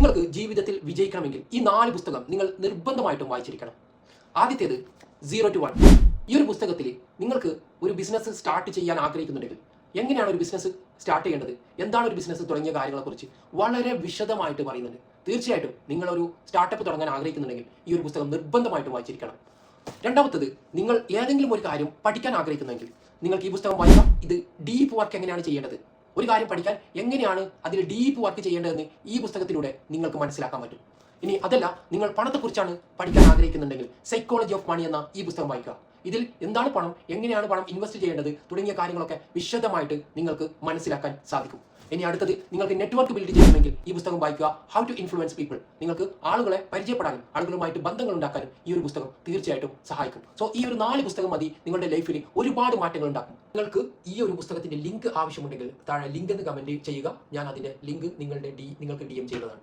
നിങ്ങൾക്ക് ജീവിതത്തിൽ വിജയിക്കണമെങ്കിൽ ഈ 4 പുസ്തകം നിങ്ങൾ നിർബന്ധമായിട്ടും വായിച്ചിരിക്കണം. ആദ്യത്തേത് 0 to 1. ഈ ഒരു പുസ്തകത്തിൽ നിങ്ങൾക്ക് ഒരു ബിസിനസ് സ്റ്റാർട്ട് ചെയ്യാൻ ആഗ്രഹിക്കുന്നുണ്ടെങ്കിൽ എങ്ങനെയാണ് ഒരു ബിസിനസ് സ്റ്റാർട്ട് ചെയ്യേണ്ടത്, എന്താണ് ഒരു ബിസിനസ് തുടങ്ങിയ കാര്യങ്ങളെക്കുറിച്ച് വളരെ വിശദമായിട്ട് പറയുന്നുണ്ട്. തീർച്ചയായിട്ടും നിങ്ങളൊരു സ്റ്റാർട്ടപ്പ് തുടങ്ങാൻ ആഗ്രഹിക്കുന്നുണ്ടെങ്കിൽ ഈ ഒരു പുസ്തകം നിർബന്ധമായിട്ടും വായിച്ചിരിക്കണം. രണ്ടാമത്തത്, നിങ്ങൾ ഏതെങ്കിലും ഒരു കാര്യം പഠിക്കാൻ ആഗ്രഹിക്കുന്നെങ്കിൽ നിങ്ങൾക്ക് ഈ പുസ്തകം വായിക്കാം. ഇത് ഡീപ്പ് വർക്ക് എങ്ങനെയാണ് ചെയ്യേണ്ടത്, ഒരു കാര്യം പഠിക്കാൻ എങ്ങനെയാണ് അതിൽ ഡീപ്പ് വർക്ക് ചെയ്യേണ്ടതെന്ന് ഈ പുസ്തകത്തിലൂടെ നിങ്ങൾക്ക് മനസ്സിലാക്കാൻ പറ്റും. ഇനി അതല്ല, നിങ്ങൾ പണത്തെക്കുറിച്ചാണ് പഠിക്കാൻ ആഗ്രഹിക്കുന്നുണ്ടെങ്കിൽ സൈക്കോളജി ഓഫ് മണി എന്ന ഈ പുസ്തകം വായിക്കുക. ഇതിൽ എന്താണ് പണം, എങ്ങനെയാണ് പണം ഇൻവെസ്റ്റ് ചെയ്യേണ്ടത് തുടങ്ങിയ കാര്യങ്ങളൊക്കെ വിശദമായിട്ട് നിങ്ങൾക്ക് മനസ്സിലാക്കാൻ സാധിക്കും. ഇനി അടുത്തത്, നിങ്ങൾക്ക് നെറ്റ്വർക്ക് ബിൽഡ് ചെയ്യണമെങ്കിൽ ഈ പുസ്തകം വായിക്കുക. How to influence people. നിങ്ങൾക്ക് ആളുകളെ പരിചയപ്പെടാനും ആളുകളുമായിട്ട് ബന്ധങ്ങൾ ഉണ്ടാക്കാനും ഈ ഒരു പുസ്തകം തീർച്ചയായിട്ടും സഹായിക്കും. സോ ഈ ഒരു 4 പുസ്തകം മതി നിങ്ങളുടെ ലൈഫിൽ ഒരുപാട് മാറ്റങ്ങൾ ഉണ്ടാക്കും. നിങ്ങൾക്ക് ഈ ഒരു പുസ്തകത്തിന്റെ ലിങ്ക് ആവശ്യമുണ്ടെങ്കിൽ താഴെ ലിങ്ക് എന്ന് കമന്റ് ചെയ്യുക. ഞാൻ അതിന്റെ ലിങ്ക് നിങ്ങൾക്ക് DM ചെയ്യുന്നതാണ്.